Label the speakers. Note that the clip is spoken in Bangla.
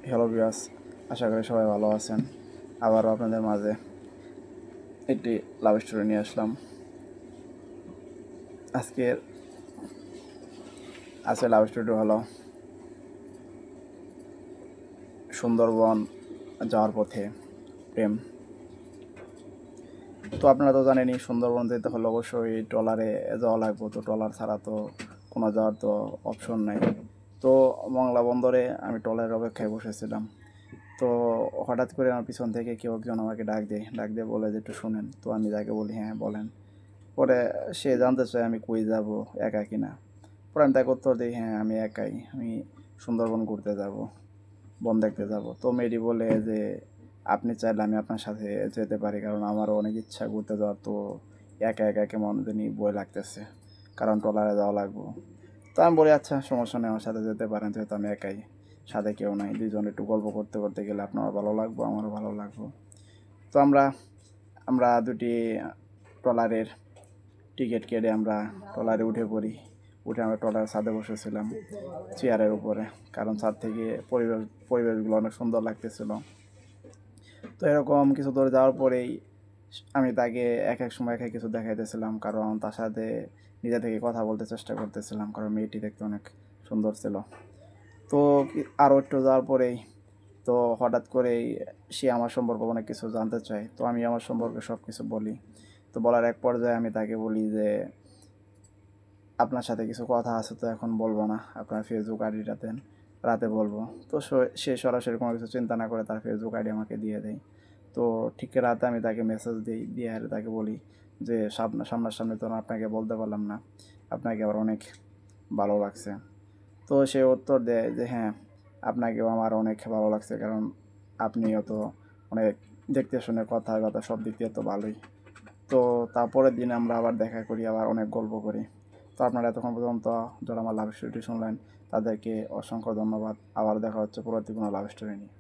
Speaker 1: হ্যালো ভিউয়ার্স, আশা করি সবাই ভালো আছেন। আবারও আপনাদের মাঝে একটি লাভ স্টোরি নিয়ে আসলাম। আজকের লাভ স্টোরিটি হলো সুন্দরবন যাওয়ার পথে প্রেম। তো আপনারা তো জানেনই, সুন্দরবন যেতে হলে অবশ্যই ট্রলারে যাওয়া লাগবে। তো ট্রলার ছাড়া তো কোনো যাওয়ার তো অপশন নেই। তো মংলা বন্দরে আমি ট্রলারের অপেক্ষায় বসেছিলাম। তো হঠাৎ করে আমার পিছন থেকে কেউ একজন আমাকে ডাক দিয়ে বলে যে একটু শুনেন। তো আমি তাকে বলি, হ্যাঁ বলেন। পরে সে জানতে চায় আমি কই যাব, একা কিনা। পরে আমি তাকে উত্তর দিই, হ্যাঁ আমি একাই, আমি সুন্দরবন ঘুরতে যাব, বন দেখতে যাব। তো মেয়েটি বলে যে আপনি চাইলে আমি আপনার সাথে যেতে পারি, কারণ আমারও অনেক ইচ্ছা ঘুরতে যাওয়ার। তো একা একা কেমন জানি বই লাগতেছে, কারণ ট্রলারে যাওয়া লাগবো। তো আমি বলি আচ্ছা সমস্যা নেই, আমার সাথে যেতে পারেন, যেহেতু আমি একাই, সাথে কেউ নাই। দুইজন একটু গল্প করতে করতে গেলে আপনারও ভালো লাগবো, আমারও ভালো লাগবো। তো আমরা আমরা দুটি ট্রলারের টিকিট কেটে আমরা ট্রলারে উঠে পড়ি। উঠে আমরা ট্রলারের ছাদে বসেছিলাম চেয়ারের উপরে, কারণ ছাদ থেকে পরিবেশগুলো অনেক সুন্দর লাগতেছিল। তো এরকম কিছু দূর যাওয়ার পরেই আমি তাকে এক এক সময় এক এক কিছু দেখাইতেছিলাম, কারণ তার সাথে নিজে থেকে কথা বলতে চেষ্টা করতেছিলাম, কারণ মেয়েটি দেখতে অনেক সুন্দর ছিল। তো আরও একটু যাওয়ার পরেই তো হঠাৎ করেই সে আমার সম্পর্কে অনেক কিছু জানতে চায়। তো আমি আমার সম্পর্কে সব কিছু বলি। তো বলার এক পর্যায়ে আমি তাকে বলি যে আপনার সাথে কিছু কথা আছে, তো এখন বলবো না, আপনার ফেসবুক আইডিটা দেন, রাতে বলবো। তো সে সরাসরি কোনো কিছু চিন্তা না করে তার ফেসবুক আইডি আমাকে দিয়ে দেয়। তো ঠিক রাতে আমি তাকে মেসেজ দিই, দিয়ে আর তাকে বলি যে সামনাসামনি তো আপনাকে বলতে পারলাম না, আপনাকে আবার অনেক ভালো লাগছে। তো সে উত্তর দেয় যে হ্যাঁ, আপনাকেও আমার অনেক ভালো লাগছে, কারণ আপনিও তো অনেক দেখতে শুনে কথা কথা সব দিক দিয়ে তো ভালোই। তো তারপরের দিন আমরা আবার দেখা করি, আবার অনেক গল্প করি। তো আপনারা এতক্ষণ পর্যন্ত যারা আমার লাভ স্টোরিটি শুনলেন তাদেরকে অসংখ্য ধন্যবাদ। আবার দেখা হচ্ছে পরবর্তী কোনো লাভ স্টোরি নিয়ে।